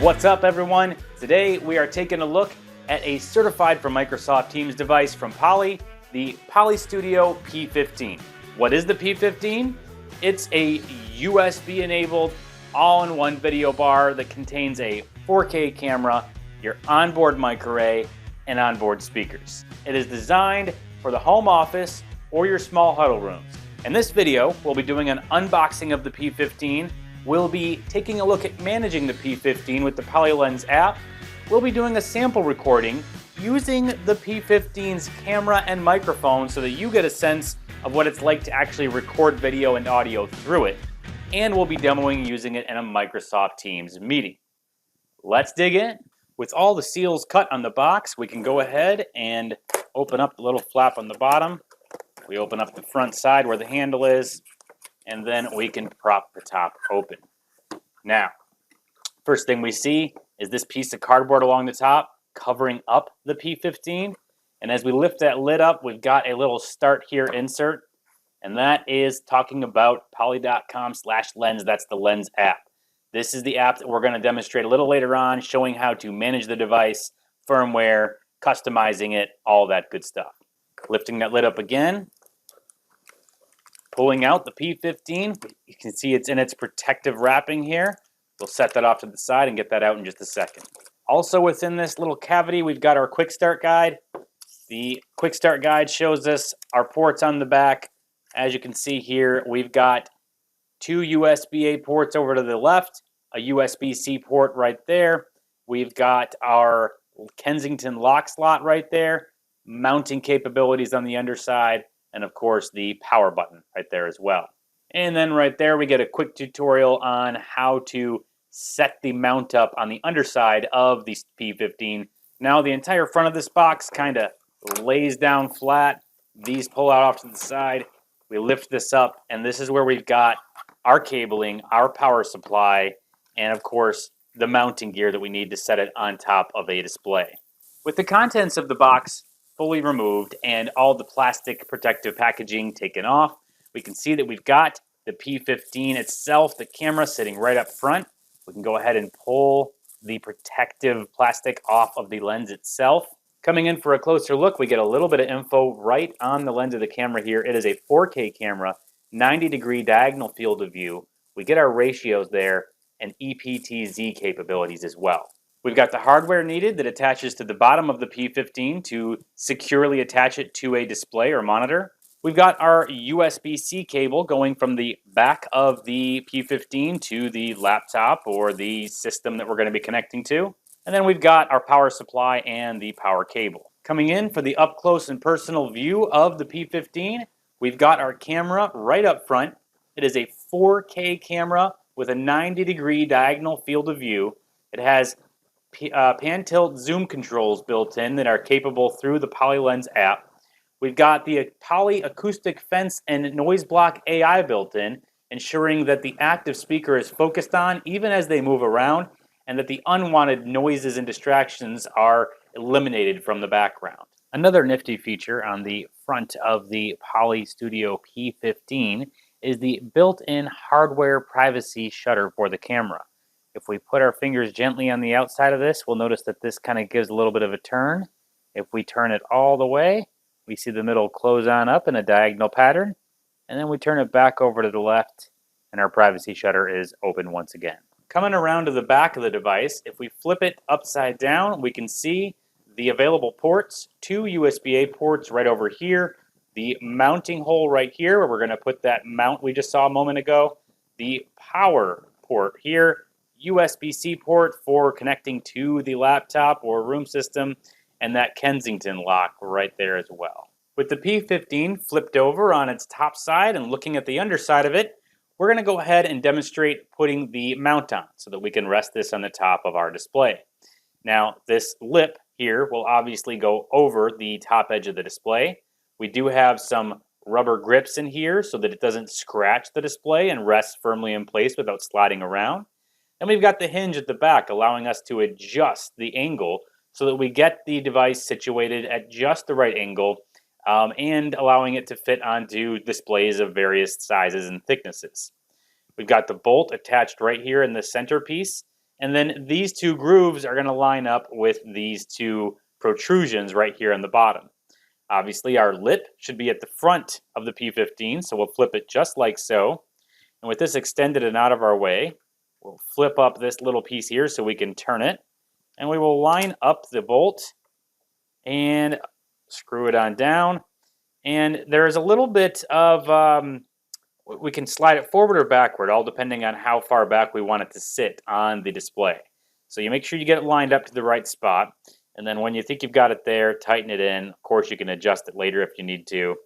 What's up, everyone? Today we are taking a look at a certified for Microsoft Teams device from Poly, the Poly Studio P15. What is the P15? It's a USB-enabled all-in-one video bar that contains a 4K camera, your onboard mic array, and onboard speakers. It is designed for the home office or your small huddle rooms. In this video, we'll be doing an unboxing of the P15. We'll be taking a look at managing the P15 with the PolyLens app. We'll be doing a sample recording using the P15's camera and microphone so that you get a sense of what it's like to actually record video and audio through it. And we'll be demoing using it in a Microsoft Teams meeting. Let's dig in. With all the seals cut on the box, we can go ahead and open up the little flap on the bottom. We open up the front side where the handle is, and then we can prop the top open. Now, first thing we see is this piece of cardboard along the top covering up the P15. And as we lift that lid up, we've got a little start here insert, and that is talking about poly.com/lens. That's the Lens app. This is the app that we're going to demonstrate a little later on, showing how to manage the device, firmware, customizing it, all that good stuff. Lifting that lid up again, pulling out the P15. You can see it's in its protective wrapping here. We'll set that off to the side and get that out in just a second. Also within this little cavity, we've got our quick start guide. The quick start guide shows us our ports on the back. As you can see here, we've got two USB-A ports over to the left, a USB-C port right there. We've got our Kensington lock slot right there, mounting capabilities on the underside, and of course the power button right there as well. And then right there we get a quick tutorial on how to set the mount up on the underside of the P15. Now the entire front of this box kind of lays down flat. These pull out off to the side. We lift this up, and this is where we've got our cabling, our power supply, and of course the mounting gear that we need to set it on top of a display. With the contents of the box fully removed and all the plastic protective packaging taken off, we can see that we've got the P15 itself, the camera sitting right up front. We can go ahead and pull the protective plastic off of the lens itself. Coming in for a closer look, we get a little bit of info right on the lens of the camera here. It is a 4K camera, 90-degree diagonal field of view. We get our ratios there and ePTZ capabilities as well. We've got the hardware needed that attaches to the bottom of the P15 to securely attach it to a display or monitor. We've got our USB-C cable going from the back of the P15 to the laptop or the system that we're going to be connecting to. And then we've got our power supply and the power cable. Coming in for the up close and personal view of the P15, we've got our camera right up front. It is a 4K camera with a 90-degree diagonal field of view. It has pan tilt zoom controls built in that are capable through the PolyLens app. We've got the Poly acoustic fence and noise block AI built in, ensuring that the active speaker is focused on even as they move around, and that the unwanted noises and distractions are eliminated from the background. Another nifty feature on the front of the Poly Studio P15 is the built-in hardware privacy shutter for the camera. If we put our fingers gently on the outside of this, we'll notice that this kind of gives a little bit of a turn. If we turn it all the way, we see the middle close on up in a diagonal pattern, and then we turn it back over to the left, and our privacy shutter is open once again. Coming around to the back of the device, if we flip it upside down, we can see the available ports, two USB-A ports right over here, the mounting hole right here where we're going to put that mount we just saw a moment ago, the power port here, USB-C port for connecting to the laptop or room system, and that Kensington lock right there as well. With the P15 flipped over on its top side and looking at the underside of it, we're going to go ahead and demonstrate putting the mount on so that we can rest this on the top of our display. Now, this lip here will obviously go over the top edge of the display. We do have some rubber grips in here so that it doesn't scratch the display and rests firmly in place without sliding around. And we've got the hinge at the back allowing us to adjust the angle so that we get the device situated at just the right angle and allowing it to fit onto displays of various sizes and thicknesses. We've got the bolt attached right here in the centerpiece, And then these two grooves are going to line up with these two protrusions right here on the bottom. Obviously, our lip should be at the front of the P15, so we'll flip it just like so. And with this extended and out of our way, we'll flip up this little piece here so we can turn it. And we will line up the bolt and screw it on down. And there's a little bit of, we can slide it forward or backward, all depending on how far back we want it to sit on the display. So you make sure you get it lined up to the right spot. And then when you think you've got it there, tighten it in. Of course, you can adjust it later if you need to.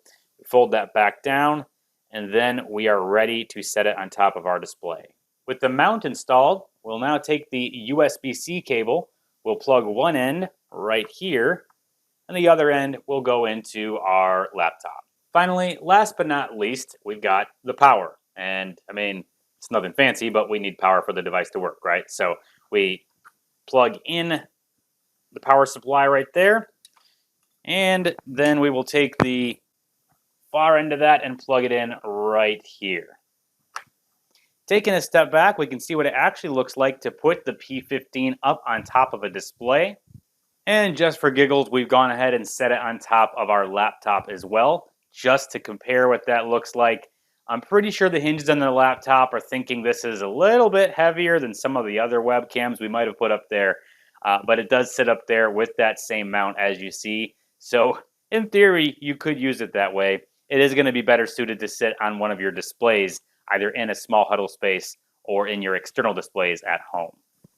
Fold that back down, and then we are ready to set it on top of our display. With the mount installed, we'll now take the USB-C cable. We'll plug one end right here, and the other end will go into our laptop. Finally, last but not least, we've got the power. And I mean, it's nothing fancy, but we need power for the device to work, right? So we plug in the power supply right there, and then we will take the far end of that and plug it in right here. Taking a step back, we can see what it actually looks like to put the P15 up on top of a display. And just for giggles, we've gone ahead and set it on top of our laptop as well, just to compare what that looks like. I'm pretty sure the hinges on the laptop are thinking this is a little bit heavier than some of the other webcams we might have put up there. But it does sit up there with that same mount as you see. So in theory, you could use it that way. It is going to be better suited to sit on one of your displays, either in a small huddle space or in your external displays at home.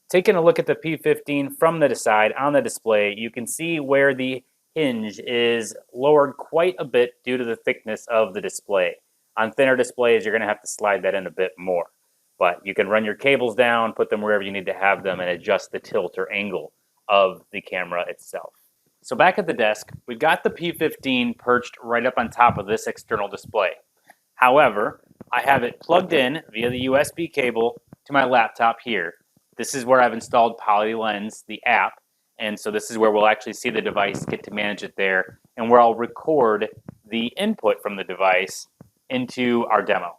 Taking a look at the P15 from the side on the display, you can see where the hinge is lowered quite a bit due to the thickness of the display. On thinner displays, you're going to have to slide that in a bit more. But you can run your cables down, put them wherever you need to have them, and adjust the tilt or angle of the camera itself. So back at the desk, we've got the P15 perched right up on top of this external display. However, I have it plugged in via the USB cable to my laptop here. This is where I've installed Poly Lens, the app, and so this is where we'll actually see the device, get to manage it there, and where I'll record the input from the device into our demo.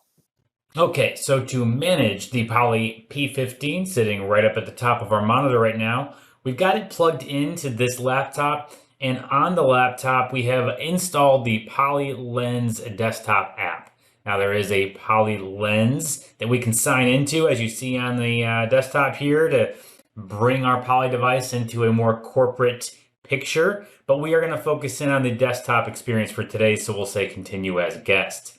Okay, so to manage the Poly P15 sitting right up at the top of our monitor right now, we've got it plugged into this laptop, and on the laptop we have installed the Poly Lens desktop app. Now there is a Poly Lens that we can sign into, as you see on the desktop here, to bring our Poly device into a more corporate picture, but we are going to focus in on the desktop experience for today, so we'll say continue as guest.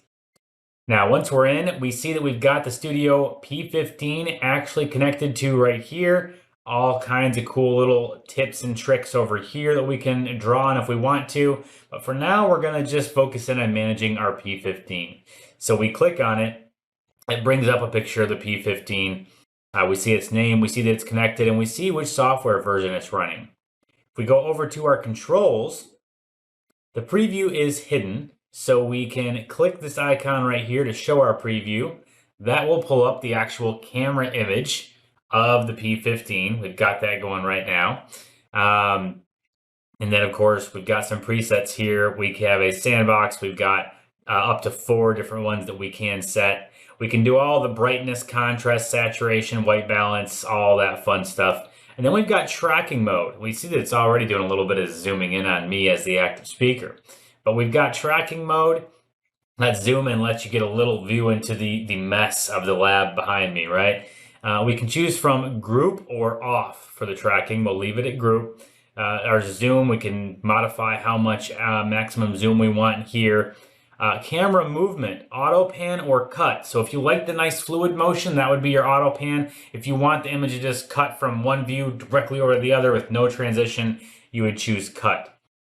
Now, once we're in, we see that we've got the Studio P15 actually connected to right here. All kinds of cool little tips and tricks over here that we can draw on if we want to. But for now, we're going to just focus in on managing our P15. So we click on it. It brings up a picture of the P15. We see its name, we see that it's connected, and we see which software version it's running. If we go over to our controls, the preview is hidden. So we can click this icon right here to show our preview. That will pull up the actual camera image of the P15. We've got that going right now. And then, of course, we've got some presets here. We have a sandbox. We've got up to 4 different ones that we can set. We can do all the brightness, contrast, saturation, white balance, all that fun stuff. And then we've got tracking mode. We see that it's already doing a little bit of zooming in on me as the active speaker. But we've got tracking mode. That zoom in lets you get a little view into the mess of the lab behind me, right? We can choose from group or off for the tracking. We'll leave it at group. Our zoom, we can modify how much maximum zoom we want here. Camera movement, auto pan or cut. So if you like the nice fluid motion, that would be your auto pan. If you want the image to just cut from one view directly over the other with no transition, you would choose cut.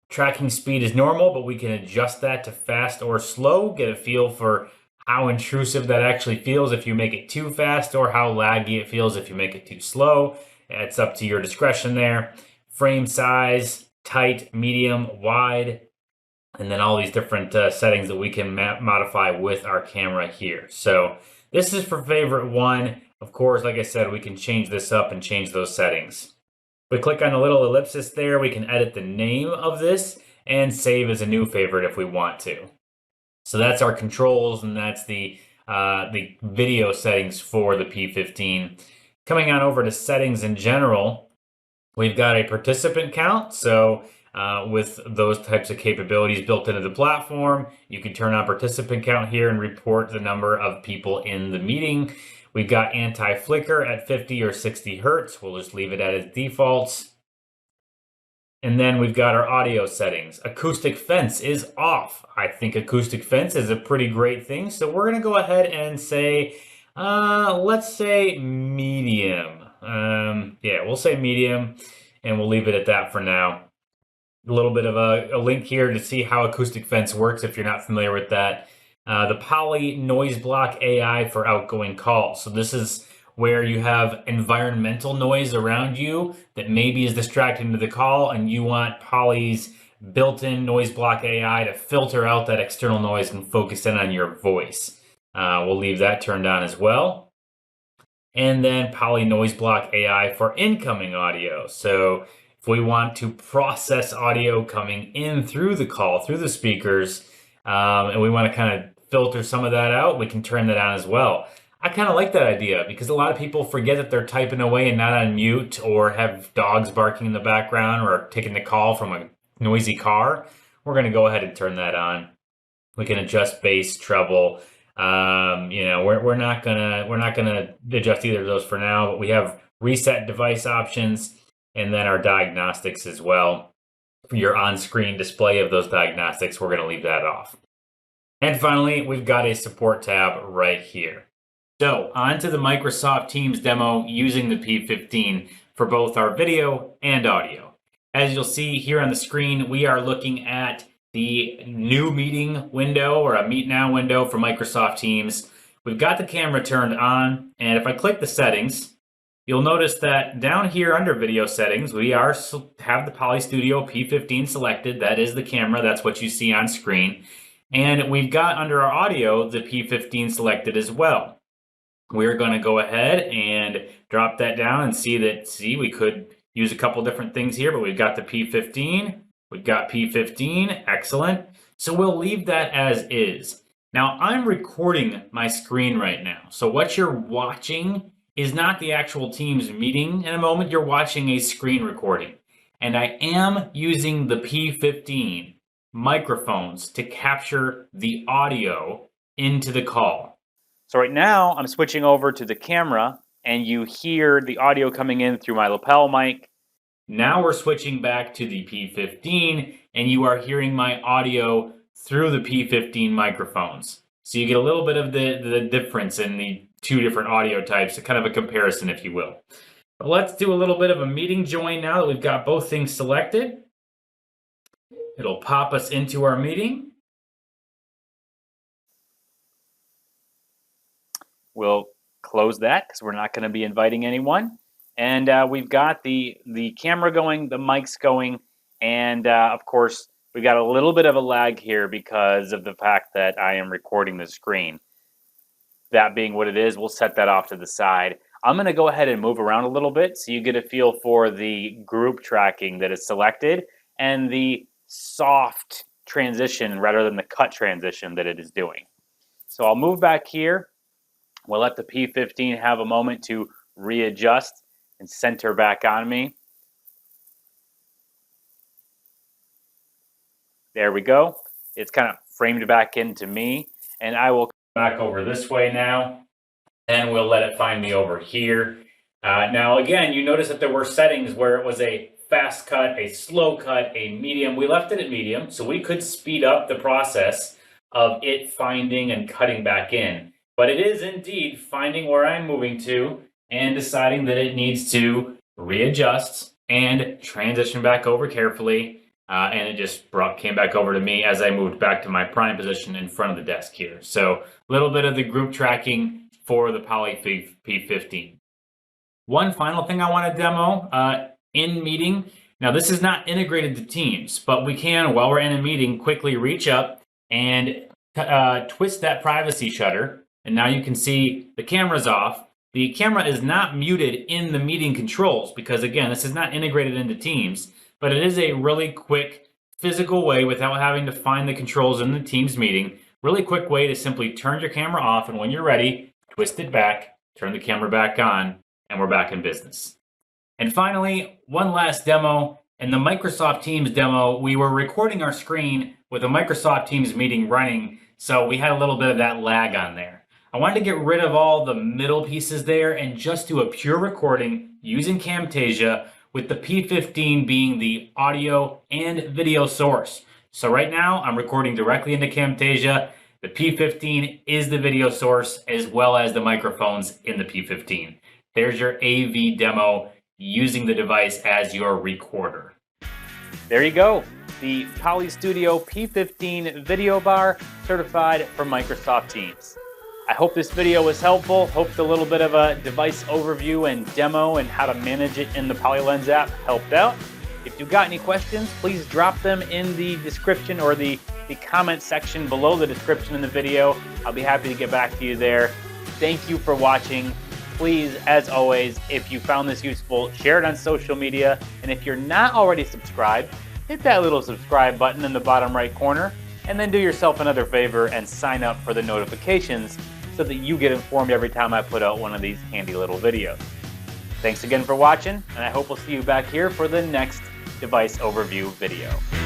Tracking speed is normal, but we can adjust that to fast or slow, get a feel for how intrusive that actually feels if you make it too fast, or how laggy it feels if you make it too slow. It's up to your discretion there. Frame size, tight, medium, wide, and then all these different settings that we can modify with our camera here. So this is for favorite one. Of course, like I said, we can change this up and change those settings. We click on the little ellipsis there, we can edit the name of this and save as a new favorite if we want to. So that's our controls, and that's the video settings for the P15. Coming on over to settings in general, we've got a participant count. So with those types of capabilities built into the platform, you can turn on participant count here and report the number of people in the meeting. We've got anti-flicker at 50 or 60 hertz. We'll just leave it at its defaults. And then we've got our audio settings. Acoustic fence is off. I think acoustic fence is a pretty great thing. So we're going to go ahead and say, let's say medium. Yeah, we'll say medium, and we'll leave it at that for now. A little bit of a link here to see how acoustic fence works if you're not familiar with that. The Poly Noise Block AI for outgoing calls. So this is where you have environmental noise around you that maybe is distracting to the call, and you want Poly's built-in noise block AI to filter out that external noise and focus in on your voice. We'll leave that turned on as well. And then Poly Noise Block AI for incoming audio. So if we want to process audio coming in through the call, through the speakers, and we want to kind of filter some of that out, we can turn that on as well. I kind of like that idea because a lot of people forget that they're typing away and not on mute, or have dogs barking in the background, or taking the call from a noisy car. We're going to go ahead and turn that on. We can adjust bass, treble. We're not gonna adjust either of those for now, but we have reset device options, and then our diagnostics as well. For your on-screen display of those diagnostics, we're going to leave that off. And finally, we've got a support tab right here. So onto the Microsoft Teams demo using the P15 for both our video and audio. As you'll see here on the screen, we are looking at the new meeting window, or a Meet Now window for Microsoft Teams. We've got the camera turned on, and if I click the settings, you'll notice that down here under video settings, we have the Poly Studio P15 selected. That is the camera. That's what you see on screen. And we've got under our audio the P15 selected as well. We're going to go ahead and drop that down and see we could use a couple different things here, but we've got the P15. We've got P15. Excellent. So we'll leave that as is. Now I'm recording my screen right now. So what you're watching is not the actual Teams meeting in a moment. You're watching a screen recording. And I am using the P15 microphones to capture the audio into the call. So right now I'm switching over to the camera, and you hear the audio coming in through my lapel mic. Now we're switching back to the P15, and you are hearing my audio through the P15 microphones. So you get a little bit of the difference in the two different audio types, kind of a comparison, if you will. But let's do a little bit of a meeting join now that we've got both things selected. It'll pop us into our meeting. We'll close that because we're not going to be inviting anyone. And we've got the camera going, the mic's going, and of course, we've got a little bit of a lag here because of the fact that I am recording the screen. That being what it is, we'll set that off to the side. I'm going to go ahead and move around a little bit so you get a feel for the group tracking that is selected and the soft transition rather than the cut transition that it is doing. So I'll move back here. We'll let the P15 have a moment to readjust and center back on me. There we go. It's kind of framed back into me, and I will back over this way now, and we'll let it find me over here. Now again, you notice that there were settings where it was a fast cut, a slow cut, a medium. We left it at medium, so we could speed up the process of it finding and cutting back in. But it is indeed finding where I'm moving to and deciding that it needs to readjust and transition back over carefully. And it just came back over to me as I moved back to my prime position in front of the desk here. So a little bit of the group tracking for the Poly P15. One final thing I want to demo in meeting. Now this is not integrated to Teams, but we can, while we're in a meeting, quickly reach up and twist that privacy shutter. And now you can see the camera's off. The camera is not muted in the meeting controls because, again, this is not integrated into Teams, but it is a really quick physical way without having to find the controls in the Teams meeting. Really quick way to simply turn your camera off, and when you're ready, twist it back, turn the camera back on, and we're back in business. And finally, one last demo. In the Microsoft Teams demo, we were recording our screen with a Microsoft Teams meeting running, so we had a little bit of that lag on there. I wanted to get rid of all the middle pieces there and just do a pure recording using Camtasia, with the P15 being the audio and video source. So right now I'm recording directly into Camtasia. The P15 is the video source as well as the microphones in the P15. There's your AV demo using the device as your recorder. There you go. The Poly Studio P15 video bar certified for Microsoft Teams. I hope this video was helpful. Hope a little bit of a device overview and demo and how to manage it in the PolyLens app helped out. If you've got any questions, please drop them in the description or the comment section below the description in the video. I'll be happy to get back to you there. Thank you for watching. Please, as always, if you found this useful, share it on social media. And if you're not already subscribed, hit that little subscribe button in the bottom right corner, and then do yourself another favor and sign up for the notifications so that you get informed every time I put out one of these handy little videos. Thanks again for watching, and I hope we'll see you back here for the next device overview video.